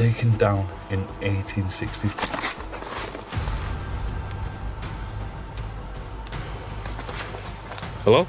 taken down in 1860. Hello?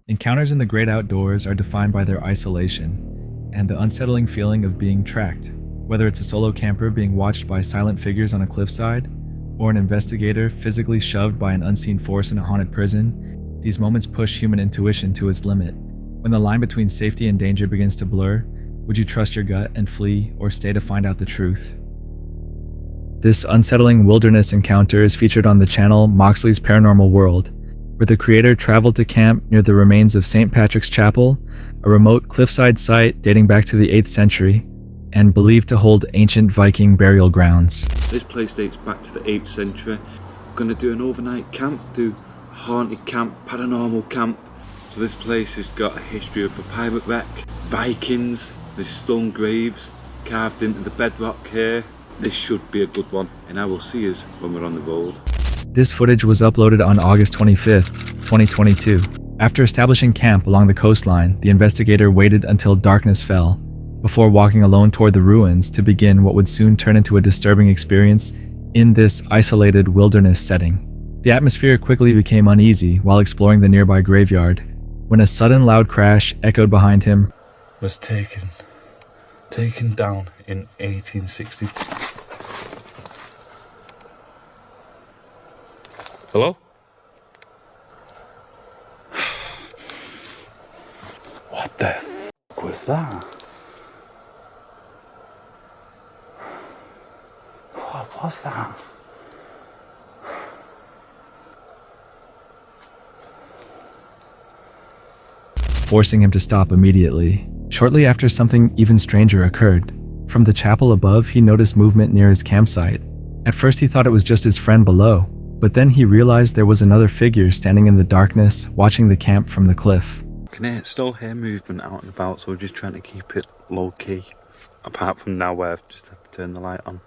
Encounters in the great outdoors are defined by their isolation and the unsettling feeling of being tracked. Whether it's a solo camper being watched by silent figures on a cliffside, or an investigator physically shoved by an unseen force in a haunted prison, these moments push human intuition to its limit. When the line between safety and danger begins to blur, would you trust your gut and flee, or stay to find out the truth? This unsettling wilderness encounter is featured on the channel Moxley's Paranormal World, where the creator traveled to camp near the remains of St. Patrick's Chapel, a remote cliffside site dating back to the 8th century, and believed to hold ancient Viking burial grounds. This place dates back to the 8th century. We're going to do an overnight camp, do a haunted camp, paranormal camp. So this place has got a history of a pirate wreck, Vikings, there's stone graves carved into the bedrock here. This should be a good one, and I will see us when we're on the road. This footage was uploaded on August 25th, 2022. After establishing camp along the coastline, the investigator waited until darkness fell, before walking alone toward the ruins to begin what would soon turn into a disturbing experience in this isolated wilderness setting. The atmosphere quickly became uneasy while exploring the nearby graveyard, when a sudden loud crash echoed behind him. Was taken down in 1860. Hello? What the f*** was that? What was that? Forcing him to stop immediately. Shortly after, something even stranger occurred. From the chapel above, he noticed movement near his campsite. At first, he thought it was just his friend below, but then he realized there was another figure standing in the darkness, watching the camp from the cliff. Can still hear movement out and about, so we're just trying to keep it low key. Apart from now where I've just had to turn the light on.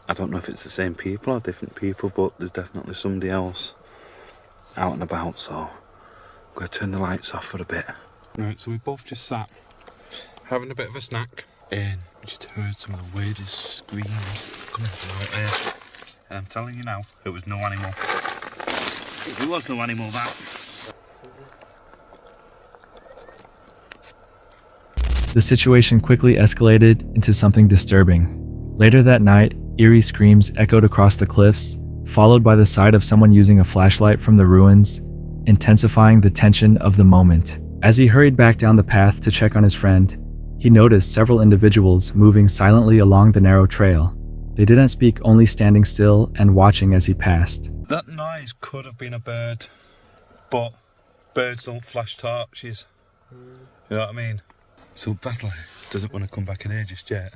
I don't know if it's the same people or different people, but there's definitely somebody else out and about, so I'm going to turn the lights off for a bit. Right, so we both just sat having a bit of a snack, and we just heard some of the weirdest screams coming from out there. And I'm telling you now, it was no animal. It was no animal, that. The situation quickly escalated into something disturbing. Later that night, eerie screams echoed across the cliffs, followed by the sight of someone using a flashlight from the ruins, intensifying the tension of the moment. As he hurried back down the path to check on his friend, he noticed several individuals moving silently along the narrow trail. They didn't speak, only standing still and watching as he passed. That noise could have been a bird, but birds don't flash torches. You know what I mean? So Bradley doesn't want to come back in here just yet.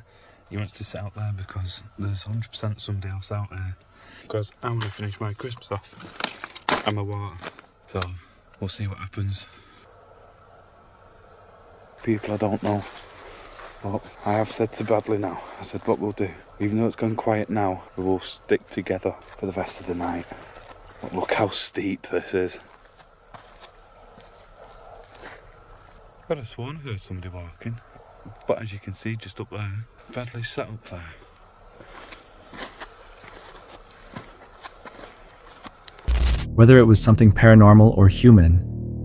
He wants to sit out there because there's 100% somebody else out there. Because I want to finish my crisps off and my water. So we'll see what happens. People I don't know. But I have said to Bradley now, I said what we'll do. Even though it's gone quiet now, we will stick together for the rest of the night. But look how steep this is. I could have sworn I heard somebody walking. But as you can see just up there, Bradley's sat up there. Whether it was something paranormal or human,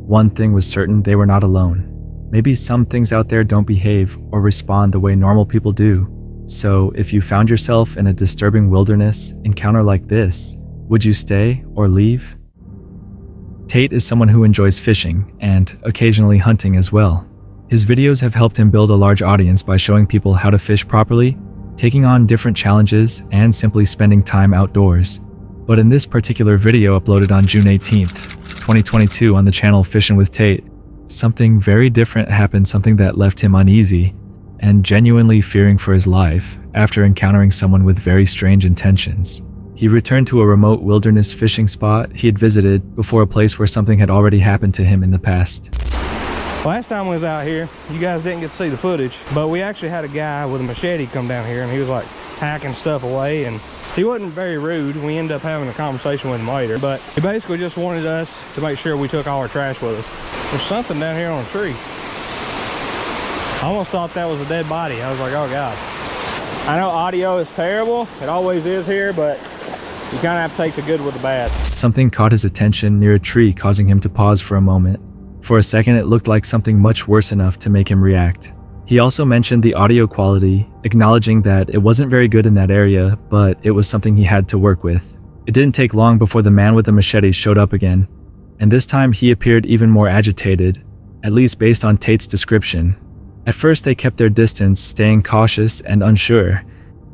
one thing was certain: they were not alone. Maybe some things out there don't behave or respond the way normal people do. So if you found yourself in a disturbing wilderness encounter like this, would you stay or leave? Tate is someone who enjoys fishing and occasionally hunting as well. His videos have helped him build a large audience by showing people how to fish properly, taking on different challenges, and simply spending time outdoors. But in this particular video uploaded on June 18th, 2022 on the channel Fishing with Tate, something very different happened, something that left him uneasy and genuinely fearing for his life after encountering someone with very strange intentions. He returned to a remote wilderness fishing spot he had visited before, a place where something had already happened to him in the past. Last time we was out here, you guys didn't get to see the footage, but we actually had a guy with a machete come down here, and he was like hacking stuff away, and he wasn't very rude. We ended up having a conversation with him later, but he basically just wanted us to make sure we took all our trash with us. There's something down here on a tree. I almost thought that was a dead body. I was like, oh God. I know audio is terrible. It always is here, but you kind of have to take the good with the bad. Something caught his attention near a tree, causing him to pause for a moment. For a second, it looked like something much worse enough to make him react. He also mentioned the audio quality, acknowledging that it wasn't very good in that area, but it was something he had to work with. It didn't take long before the man with the machete showed up again, and this time he appeared even more agitated, at least based on Tate's description. At first they kept their distance, staying cautious and unsure,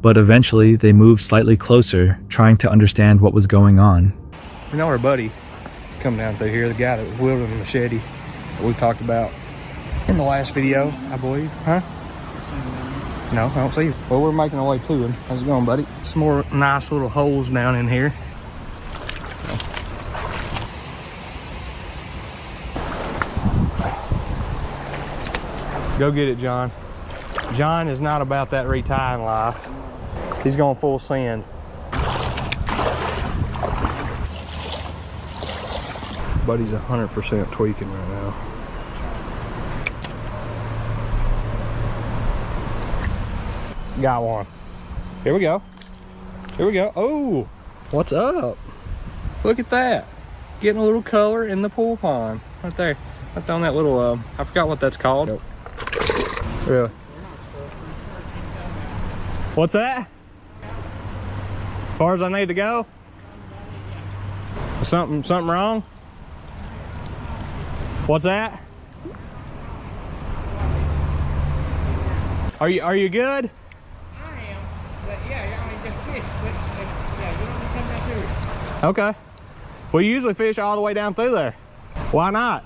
but eventually they moved slightly closer, trying to understand what was going on. We know our buddy come down through here, the guy that was wielding the machete that we talked about in the last video, I believe. Huh? No, I don't see you. Well, we're making our way to him. How's it going, buddy? Some more nice little holes down in here. Go get it, John. John is not about that retying life. He's going full send. Buddy's 100% tweaking right now. Got one. Here we go. Here we go. Oh, what's up? Look at that. Getting a little color in the pool pond. Right there. Right on that little, I forgot what that's called. Nope. Really? What's that? As far as I need to go? Something wrong? What's that? Are you good? I am, but yeah, I mean just fish, but yeah, you don't want to come back here. Okay. We usually fish all the way down through there. Why not?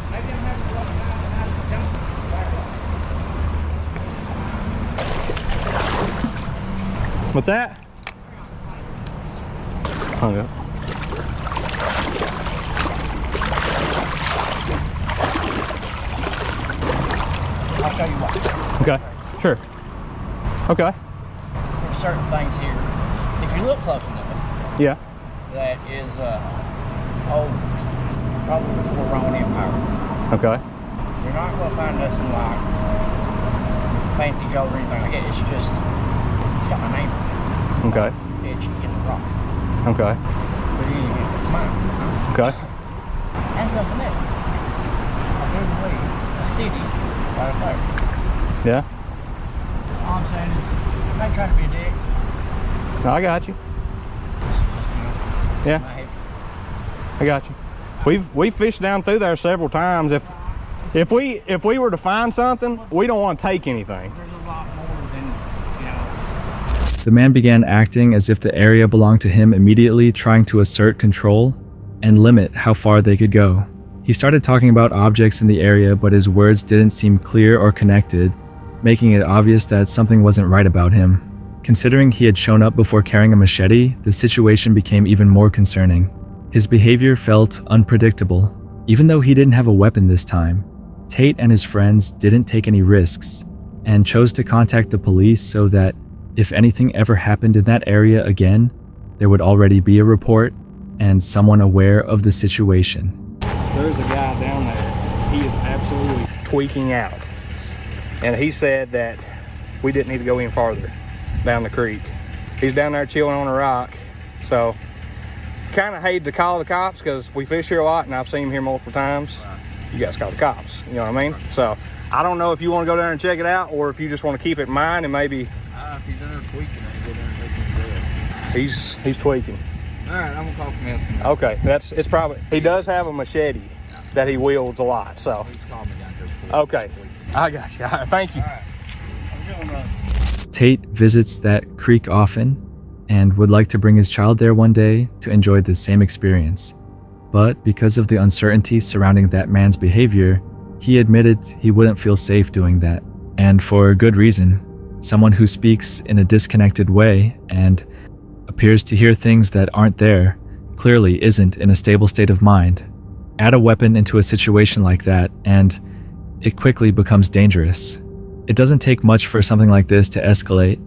I didn't have to walk down and out of the jump back up. What's that? Hung up. I'll show you what. Okay, sure. Okay. There's certain things here, if you look close enough, Yeah. that is old, probably before Roman Empire. Okay. You're not going to find nothing like fancy gold or anything like that. It's just, it's got my name on it. Okay. It's in the rock. Okay. But it's mine. Okay. And something else. I do believe a city right up there. Yeah. All I'm saying is, I'm not trying to be a dick. No, I got you. This is just, my Yeah, head. I got you. We've fished down through there several times. If we were to find something, we don't want to take anything. There's a lot more than, you know. The man began acting as if the area belonged to him, immediately trying to assert control and limit how far they could go. He started talking about objects in the area, but his words didn't seem clear or connected, making it obvious that something wasn't right about him. Considering he had shown up before carrying a machete, the situation became even more concerning. His behavior felt unpredictable. Even though he didn't have a weapon this time, Tate and his friends didn't take any risks and chose to contact the police so that if anything ever happened in that area again, there would already be a report and someone aware of the situation. There's a guy down there. He is absolutely tweaking out. And he said that we didn't need to go any farther down the creek. He's down there chilling on a rock. So kind of hate to call the cops because we fish here a lot and I've seen him here multiple times. You guys call the cops, you know what I mean? So I don't know if you want to go down and check it out or if you just want to keep it in mind and maybe. If he's down there tweaking, I go down and take him to it. He's tweaking. All right, I'm gonna call from him. Okay, it's probably, he does have a machete that he wields a lot, so. He's called me down here before. Okay, I got you. All right, thank you. All right. I'm going Tate visits that creek often and would like to bring his child there one day to enjoy the same experience. But because of the uncertainty surrounding that man's behavior, he admitted he wouldn't feel safe doing that. And for good reason. Someone who speaks in a disconnected way and appears to hear things that aren't there clearly isn't in a stable state of mind. Add a weapon into a situation like that, and it quickly becomes dangerous. It doesn't take much for something like this to escalate,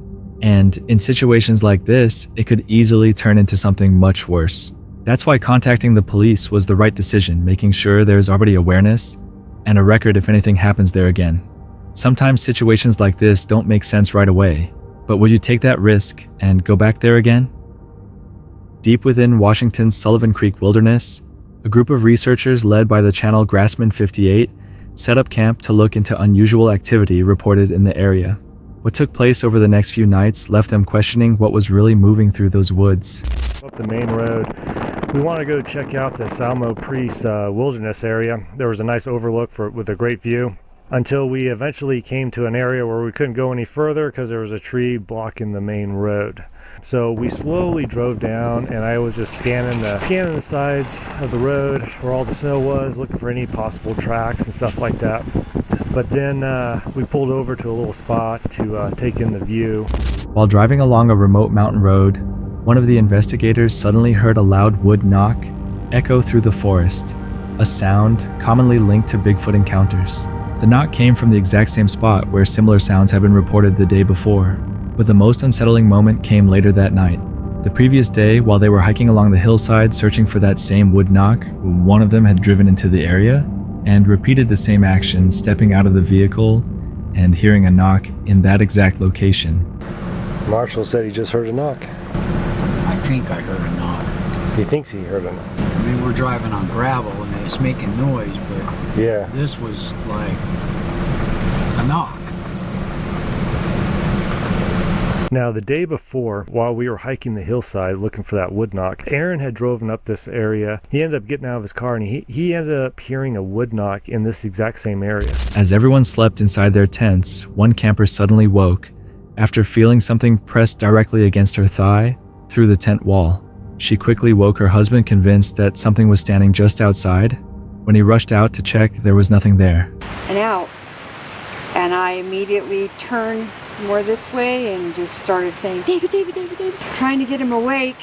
and in situations like this, it could easily turn into something much worse. That's why contacting the police was the right decision, making sure there's already awareness and a record if anything happens there again. Sometimes situations like this don't make sense right away, but would you take that risk and go back there again? Deep within Washington's Sullivan Creek Wilderness, a group of researchers led by the channel Grassman 58 set up camp to look into unusual activity reported in the area. What took place over the next few nights left them questioning what was really moving through those woods. Up the main road, we want to go check out the Salmo Priest wilderness area. There was a nice overlook with a great view, until we eventually came to an area where we couldn't go any further because there was a tree blocking the main road. So we slowly drove down, and I was just scanning the sides of the road where all the snow was, looking for any possible tracks and stuff like that. But then we pulled over to a little spot to take in the view. While driving along a remote mountain road, one of the investigators suddenly heard a loud wood knock echo through the forest, a sound commonly linked to Bigfoot encounters. The knock came from the exact same spot where similar sounds had been reported the day before. But the most unsettling moment came later that night. The previous day, while they were hiking along the hillside searching for that same wood knock, one of them had driven into the area and repeated the same action, stepping out of the vehicle and hearing a knock in that exact location. Marshall said he just heard a knock. I think I heard a knock. He thinks he heard a knock. I mean, we're driving on gravel and it's making noise, but Yeah. this was like a knock. Now, the day before, while we were hiking the hillside looking for that wood knock, Aaron had driven up this area. He ended up getting out of his car, and he ended up hearing a wood knock in this exact same area. As everyone slept inside their tents, one camper suddenly woke after feeling something pressed directly against her thigh through the tent wall. She quickly woke her husband, convinced that something was standing just outside. When he rushed out to check, there was nothing there. And out. And I immediately turned more this way and just started saying, David, David, David, David. Trying to get him awake.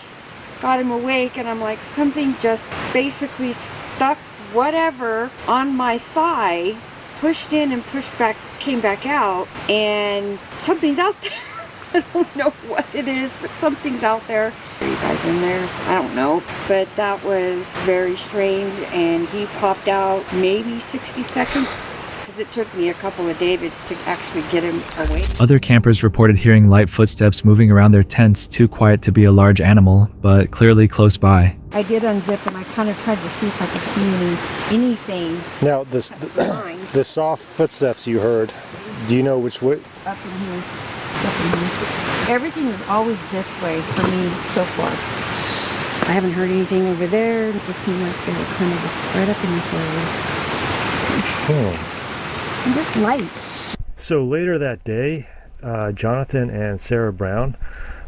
Got him awake, and I'm like, something just basically stuck whatever on my thigh, pushed in and pushed back, came back out, and something's out there. I don't know what it is, but something's out there. Are you guys in there? I don't know. But that was very strange, and he popped out maybe 60 seconds. Because it took me a couple of Davids to actually get him awake. Other campers reported hearing light footsteps moving around their tents, too quiet to be a large animal, but clearly close by. I did unzip, and I kind of tried to see if I could see anything. Now, the soft footsteps you heard, do you know which way? Up in here. Everything was always this way for me so far. I haven't heard anything over there. It seemed like they were kind of just right up in this area. And just light. So later that day, Jonathan and Sarah Brown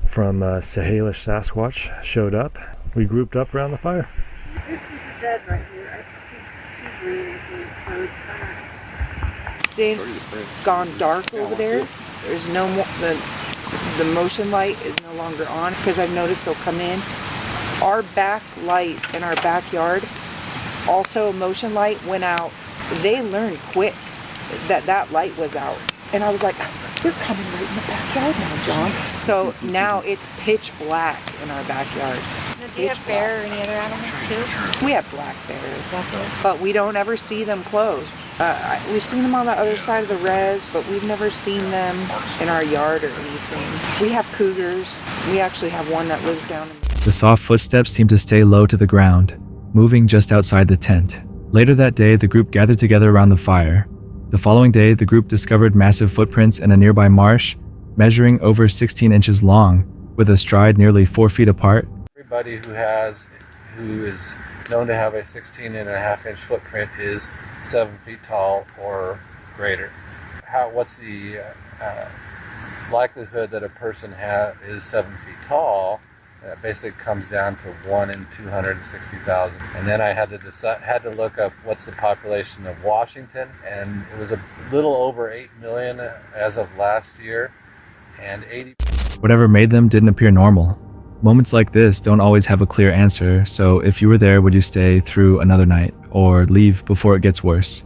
from Sahalish Sasquatch showed up. We grouped up around the fire. This is dead right here. It's too green, so it's kind of... Since gone dark over there, there's no more, the motion light is no longer on, because I've noticed they'll come in. Our back light in our backyard, also motion light went out. They learned quick that light was out. And I was like, they're coming right in the backyard now, John. So now it's pitch black in our backyard. Do you have bear or any other animals too? We have black bear, but we don't ever see them close. We've seen them on the other side of the res, but we've never seen them in our yard or anything. We have cougars. We actually have one that lives down in... The soft footsteps seemed to stay low to the ground, moving just outside the tent. Later that day, the group gathered together around the fire. The following day, the group discovered massive footprints in a nearby marsh, measuring over 16 inches long, with a stride nearly 4 feet apart. Everybody who is known to have a 16.5-inch footprint is 7 feet tall or greater. What's the likelihood that a person is 7 feet tall? That basically comes down to 1 in 260,000. And then I had to look up what's the population of Washington, and it was a little over 8 million as of last year, and 80. Whatever made them didn't appear normal. Moments like this don't always have a clear answer, so if you were there, would you stay through another night? or leave before it gets worse.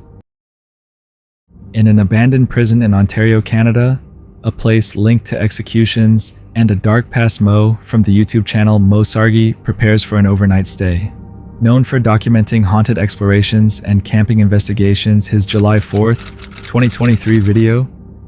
In an abandoned prison in Ontario, Canada, a place linked to executions, and a dark past Mo from the YouTube channel Mo Sargi prepares for an overnight stay. Known for documenting haunted explorations and camping investigations, his July 4th, 2023 video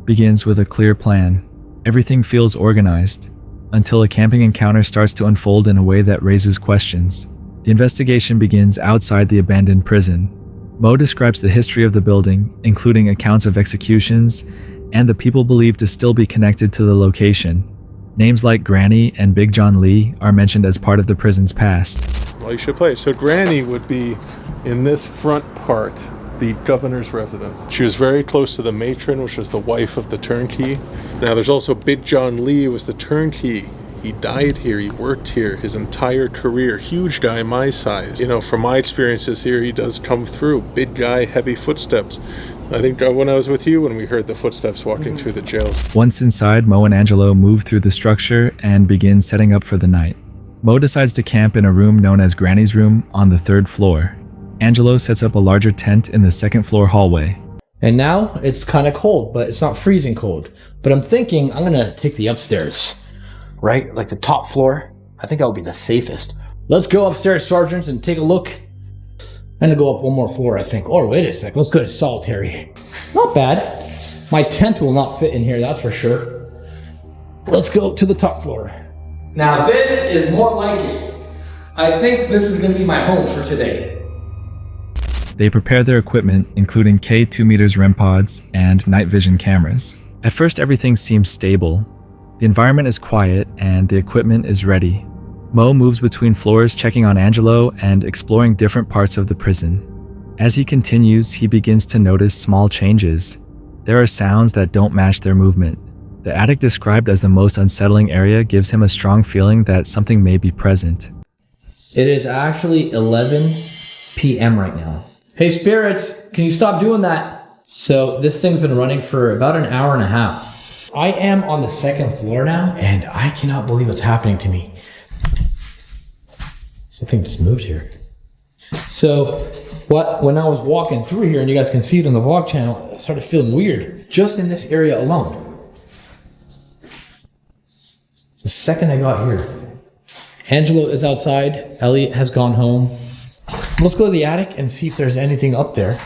begins with a clear plan. Everything feels organized, until a camping encounter starts to unfold in a way that raises questions. The investigation begins outside the abandoned prison. Mo describes the history of the building, including accounts of executions, and the people believed to still be connected to the location. Names like Granny and Big John Lee are mentioned as part of the prison's past. Well, you should play it. So Granny would be in this front part, the governor's residence. She was very close to the matron, which was the wife of the turnkey. Now there's also Big John Lee, was the turnkey. He died here, he worked here his entire career. Huge guy, my size. You know, from my experiences here, he does come through. Big guy, heavy footsteps. I think when I was with you, when we heard the footsteps walking through the jails. Once inside, Mo and Angelo move through the structure and begin setting up for the night. Mo decides to camp in a room known as Granny's Room on the 3rd floor. Angelo sets up a larger tent in the 2nd floor hallway. And now it's kind of cold, but it's not freezing cold. But I'm thinking I'm gonna take the upstairs, right? Like the top floor. I think that would be the safest. Let's go upstairs, sergeants, and take a look. I'm gonna go up one more floor, I think. Or wait a sec, let's go to solitary. Not bad. My tent will not fit in here, that's for sure. Let's go to the top floor. Now this is more like it. I think this is gonna be my home for today. They prepare their equipment, including K2 meters REM pods and night vision cameras. At first, everything seems stable. The environment is quiet and the equipment is ready. Mo moves between floors, checking on Angelo and exploring different parts of the prison. As he continues, he begins to notice small changes. There are sounds that don't match their movement. The attic, described as the most unsettling area, gives him a strong feeling that something may be present. It is actually 11 p.m. right now. Hey spirits, can you stop doing that? So this thing's been running for about an hour and a half. I am on the 2nd floor now and I cannot believe what's happening to me. Something just moved here. So when I was walking through here, and you guys can see it on the vlog channel, I started feeling weird just in this area alone. The second I got here, Angelo is outside, Elliot has gone home. Let's go to the attic and see if there's anything up there.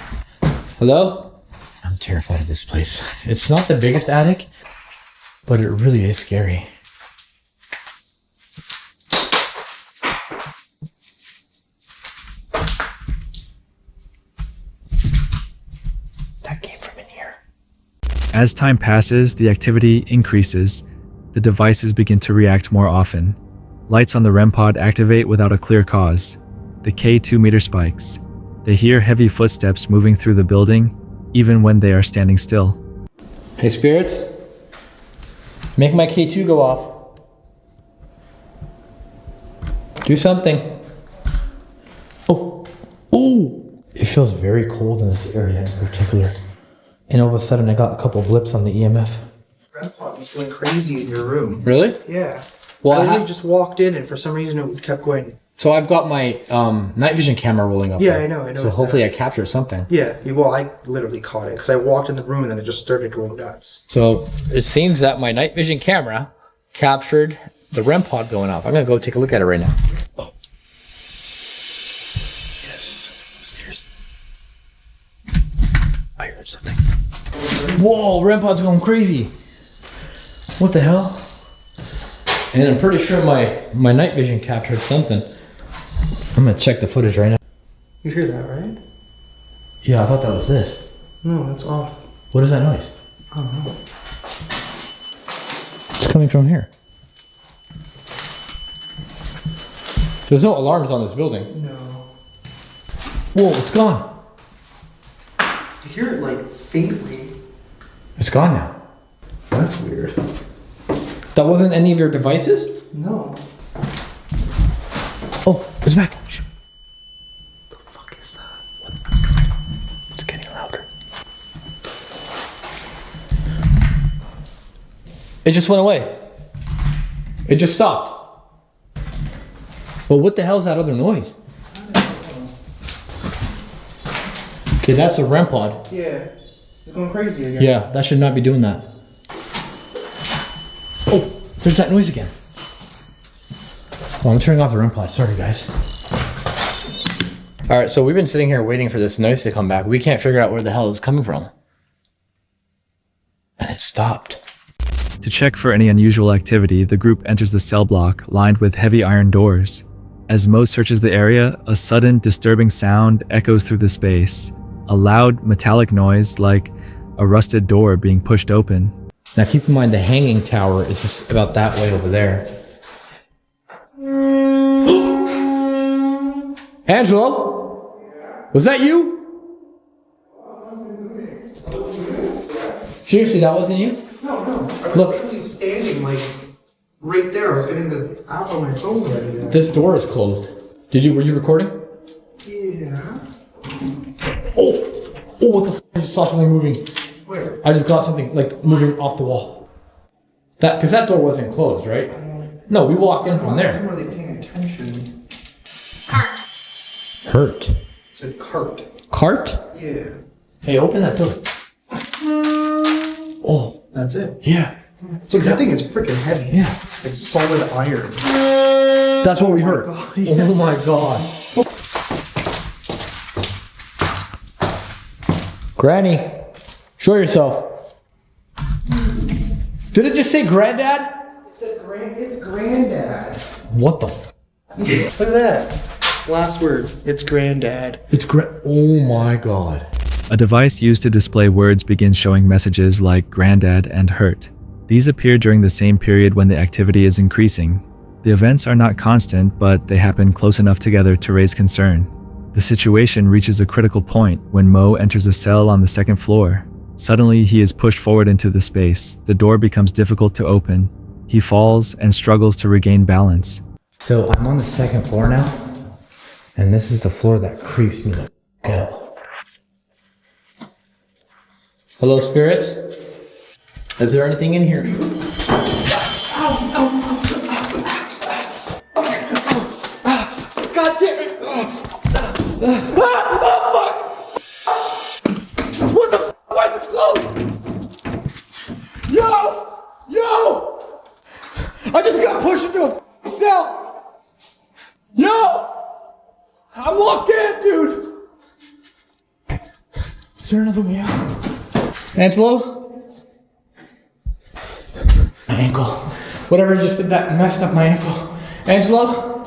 Hello? I'm terrified of this place. It's not the biggest attic, but it really is scary. That came from in here. As time passes, the activity increases. The devices begin to react more often. Lights on the REM pod activate without a clear cause. The K2 meter spikes. They hear heavy footsteps moving through the building, even when they are standing still. Hey spirits, make my K2 go off. Do something. Oh, it feels very cold in this area in particular. And all of a sudden I got a couple blips on the EMF. REM pod was going crazy in your room. Really? Yeah. Well, I just walked in and for some reason it kept going. So I've got my night vision camera rolling up. Yeah, there. I know. So hopefully I captured something. Yeah, well, I literally caught it because I walked in the room and then it just started going nuts. So it seems that my night vision camera captured the REM pod going off. I'm gonna go take a look at it right now. Oh. Yes, stairs. I heard something. Whoa, REM pod's going crazy. What the hell? And I'm pretty sure my night vision captured something. I'm gonna check the footage right now. You hear that, right? Yeah, I thought that was this. No, that's off. What is that noise? I don't know. It's coming from here. There's no alarms on this building. No. Whoa, it's gone. You hear it like faintly. It's gone now. That's weird. That wasn't any of your devices? No. Oh, it's back. Shh. The fuck is that? What? It's getting louder. It just went away. It just stopped. Well, what the hell is that other noise? Okay, that's a REM pod. Yeah. It's going crazy again. Yeah, that should not be doing that. Oh, there's that noise again. Oh, I'm turning off the REM pod. Sorry, guys. All right, so we've been sitting here waiting for this noise to come back. We can't figure out where the hell it's coming from. And it stopped. To check for any unusual activity, the group enters the cell block lined with heavy iron doors. As Mo searches the area, a sudden, disturbing sound echoes through the space. A loud, metallic noise like a rusted door being pushed open. Now keep in mind the hanging tower is just about that way over there. Angelo? Was that you? Seriously, that wasn't you? No. I was Look. literally standing like right there. I was getting the app on my phone ready. This door is closed. Were you recording? Yeah. Oh, what the f***? I just saw something moving. Where? I just got something like moving off the wall. Because that door wasn't closed, right? No, we walked in from I there. wasn't really paying attention. Hurt. It said cart. Cart? Yeah. Hey, open that door. Oh, That's it. yeah. So that thing is freaking heavy. Yeah. Like solid iron. That's what we heard. God, yeah. Oh my god. Granny, show yourself. Did it just say granddad? It's granddad. What the f? Look at that. Last word. It's granddad. Oh my god. A device used to display words begins showing messages like granddad and hurt. These appear during the same period when the activity is increasing. The events are not constant, but they happen close enough together to raise concern. The situation reaches a critical point when Mo enters a cell on the second floor. Suddenly, he is pushed forward into the space. The door becomes difficult to open. He falls and struggles to regain balance. So I'm on the second floor now, and this is the floor that creeps me the f out. Hello, spirits? Is there anything in here? God damn it! What the f? Why is this closed? Yo! I just got pushed into a cell! Yo! I'm locked in, dude! Is there another way out? Angelo? My ankle. Whatever just did that messed up my ankle. Angelo?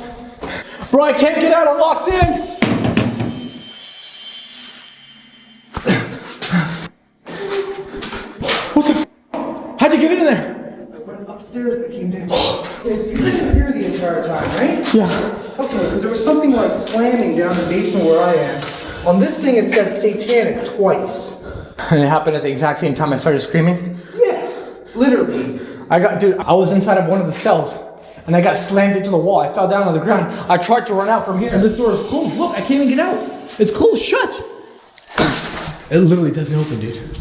Bro, I can't get out, I'm locked in! What the f? How'd you get in there? I went upstairs that came down. Okay, so you didn't hear the entire time, right? Yeah. Okay, because there was something like slamming down the basement where I am. On this thing it said satanic twice. And it happened at the exact same time I started screaming? Yeah, literally. I was inside of one of the cells, and I got slammed into the wall. I fell down on the ground. I tried to run out from here, and this door is closed. Look, I can't even get out. It's closed shut. It literally doesn't open, dude.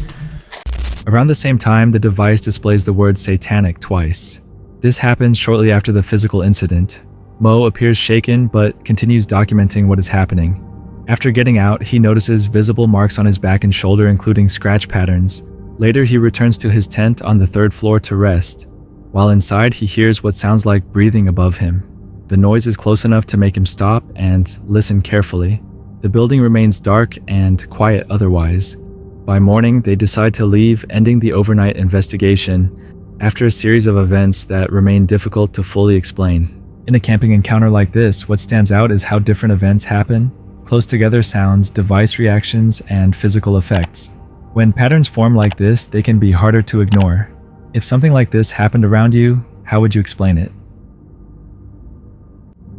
Around the same time, the device displays the word satanic twice. This happens shortly after the physical incident. Mo appears shaken, but continues documenting what is happening. After getting out, he notices visible marks on his back and shoulder, including scratch patterns. Later, he returns to his tent on the third floor to rest. While inside, he hears what sounds like breathing above him. The noise is close enough to make him stop and listen carefully. The building remains dark and quiet otherwise. By morning, they decide to leave, ending the overnight investigation after a series of events that remain difficult to fully explain. In a camping encounter like this, what stands out is how different events happen, close together sounds, device reactions, and physical effects. When patterns form like this, they can be harder to ignore. If something like this happened around you, how would you explain it?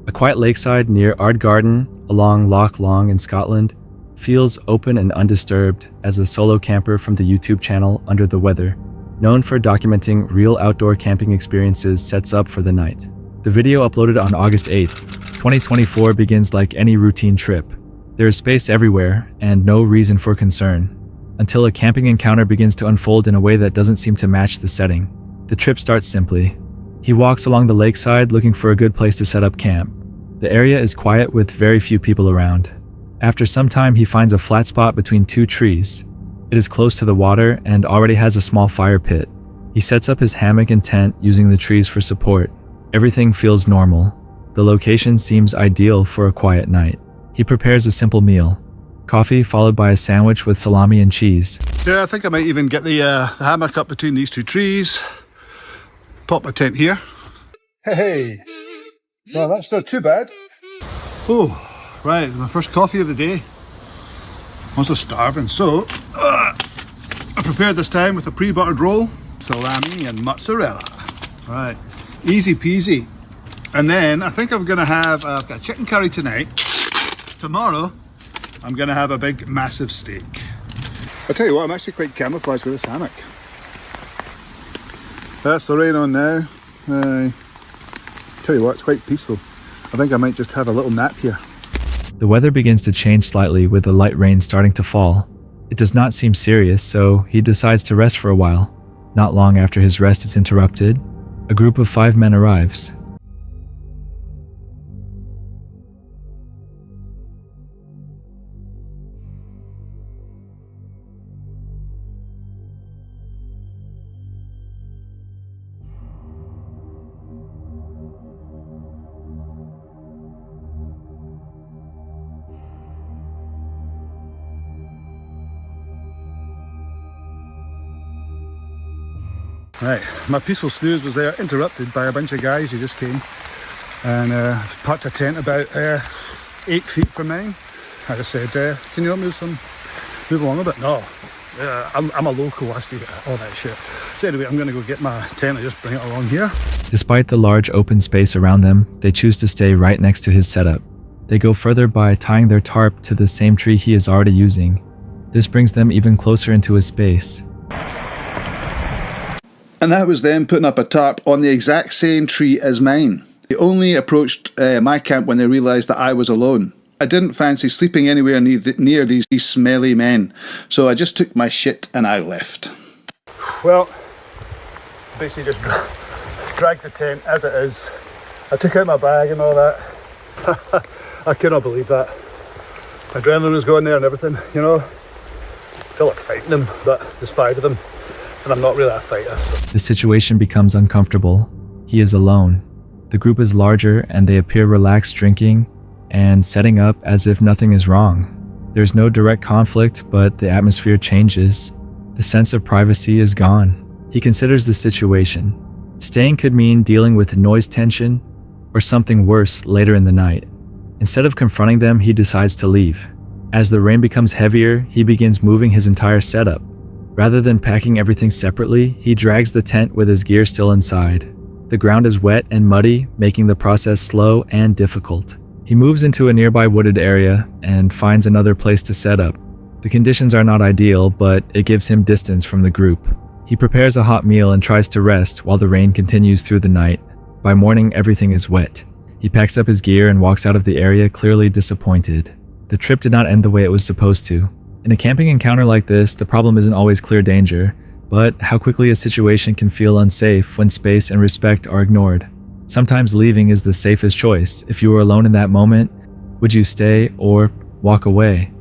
A quiet lakeside near Ardgarden along Loch Long in Scotland feels open and undisturbed as a solo camper from the YouTube channel Under the Weather, known for documenting real outdoor camping experiences, sets up for the night. The video uploaded on August 8th, 2024 begins like any routine trip. There is space everywhere and no reason for concern, until a camping encounter begins to unfold in a way that doesn't seem to match the setting. The trip starts simply. He walks along the lakeside looking for a good place to set up camp. The area is quiet with very few people around. After some time, he finds a flat spot between two trees. It is close to the water and already has a small fire pit. He sets up his hammock and tent using the trees for support. Everything feels normal. The location seems ideal for a quiet night. He prepares a simple meal. Coffee followed by a sandwich with salami and cheese. Yeah, I think I might even get the hammock up between these two trees. Pop my tent here. Hey, well, that's not too bad. Oh, right, my first coffee of the day. I'm also starving, so I prepared this time with a pre-buttered roll, salami and mozzarella. Right, easy peasy. And then I think I'm gonna have I've got chicken curry tonight. Tomorrow, I'm gonna have a big, massive steak. I'll tell you what, I'm actually quite camouflaged with this hammock. That's the rain on now. Tell you what, it's quite peaceful. I think I might just have a little nap here. The weather begins to change slightly with the light rain starting to fall. It does not seem serious, so he decides to rest for a while. Not long after his rest is interrupted, a group of 5 men arrives. Right, my peaceful snooze was there, interrupted by a bunch of guys who just came and parked a tent about 8 feet from mine. I just said, can you help move along a bit? No, I'm a local, I stay at all that shit. So anyway, I'm going to go get my tent and just bring it along here. Despite the large open space around them, they choose to stay right next to his setup. They go further by tying their tarp to the same tree he is already using. This brings them even closer into his space. And that was them putting up a tarp on the exact same tree as mine. They only approached my camp when they realised that I was alone. I didn't fancy sleeping anywhere near these smelly men, so I just took my shit and I left. Well, basically just dragged the tent as it is. I took out my bag and all that. I cannot believe that. Adrenaline was going there and everything, you know. I feel like fighting them, but there's 5 of them. And I'm not really a fighter. So. The situation becomes uncomfortable. He is alone. The group is larger and they appear relaxed drinking and setting up as if nothing is wrong. There's no direct conflict, but the atmosphere changes. The sense of privacy is gone. He considers the situation. Staying could mean dealing with noise tension or something worse later in the night. Instead of confronting them, he decides to leave. As the rain becomes heavier, he begins moving his entire setup. Rather than packing everything separately, he drags the tent with his gear still inside. The ground is wet and muddy, making the process slow and difficult. He moves into a nearby wooded area and finds another place to set up. The conditions are not ideal, but it gives him distance from the group. He prepares a hot meal and tries to rest while the rain continues through the night. By morning, everything is wet. He packs up his gear and walks out of the area clearly disappointed. The trip did not end the way it was supposed to. In a camping encounter like this, the problem isn't always clear danger, but how quickly a situation can feel unsafe when space and respect are ignored. Sometimes leaving is the safest choice. If you were alone in that moment, would you stay or walk away?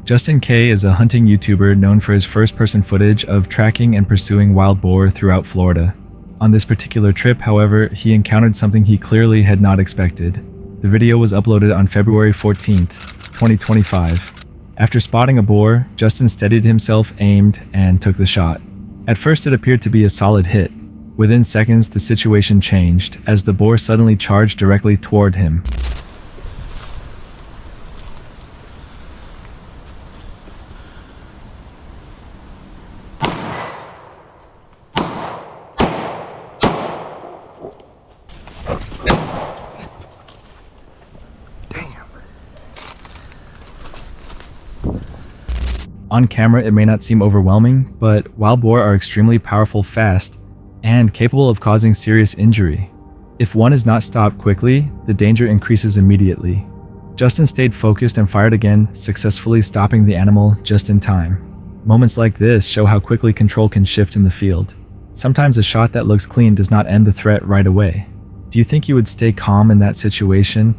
Justin K is a hunting YouTuber known for his first-person footage of tracking and pursuing wild boar throughout Florida. On this particular trip, however, he encountered something he clearly had not expected. The video was uploaded on February 14th, 2025. After spotting a boar, Justin steadied himself, aimed, and took the shot. At first it appeared to be a solid hit. Within seconds, the situation changed as the boar suddenly charged directly toward him. On camera, it may not seem overwhelming, but wild boar are extremely powerful fast and capable of causing serious injury. If one is not stopped quickly, the danger increases immediately. Justin stayed focused and fired again, successfully stopping the animal just in time. Moments like this show how quickly control can shift in the field. Sometimes a shot that looks clean does not end the threat right away. Do you think you would stay calm in that situation?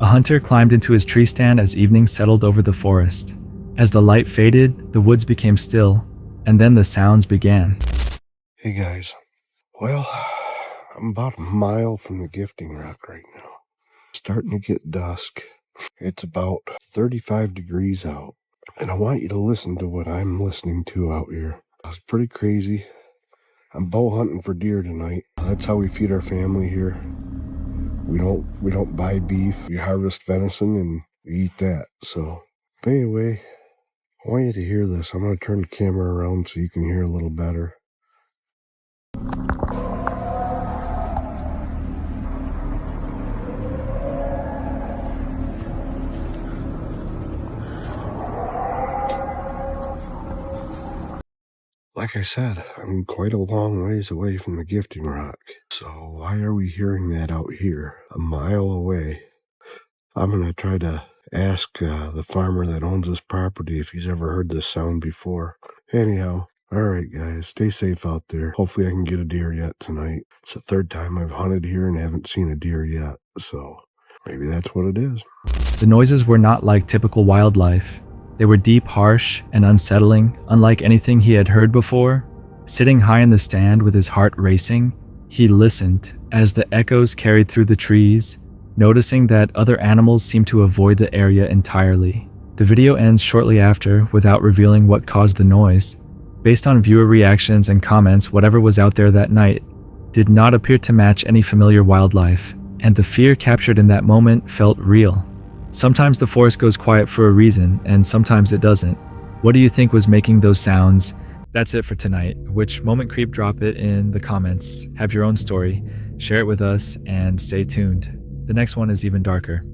A hunter climbed into his tree stand as evening settled over the forest. As the light faded, the woods became still, and then the sounds began. Hey guys, well, I'm about a mile from the gifting rock right now. It's starting to get dusk. It's about 35 degrees out, and I want you to listen to what I'm listening to out here. It's pretty crazy. I'm bow hunting for deer tonight. That's how we feed our family here. We don't buy beef. We harvest venison and we eat that. So, but anyway, I want you to hear this. I'm going to turn the camera around so you can hear a little better. Like I said, I'm quite a long ways away from the gifting rock. So why are we hearing that out here, a mile away? I'm going to try to ask the farmer that owns this property if he's ever heard this sound before. Anyhow, alright guys, stay safe out there. Hopefully I can get a deer yet tonight. It's the third time I've hunted here and haven't seen a deer yet. So maybe that's what it is. The noises were not like typical wildlife. They were deep, harsh, and unsettling, unlike anything he had heard before. Sitting high in the stand with his heart racing, he listened as the echoes carried through the trees, noticing that other animals seemed to avoid the area entirely. The video ends shortly after without revealing what caused the noise. Based on viewer reactions and comments, whatever was out there that night did not appear to match any familiar wildlife, and the fear captured in that moment felt real. Sometimes the forest goes quiet for a reason, and sometimes it doesn't. What do you think was making those sounds? That's it for tonight. Which moment creep? Drop it in the comments. Have your own story, share it with us, and stay tuned. The next one is even darker.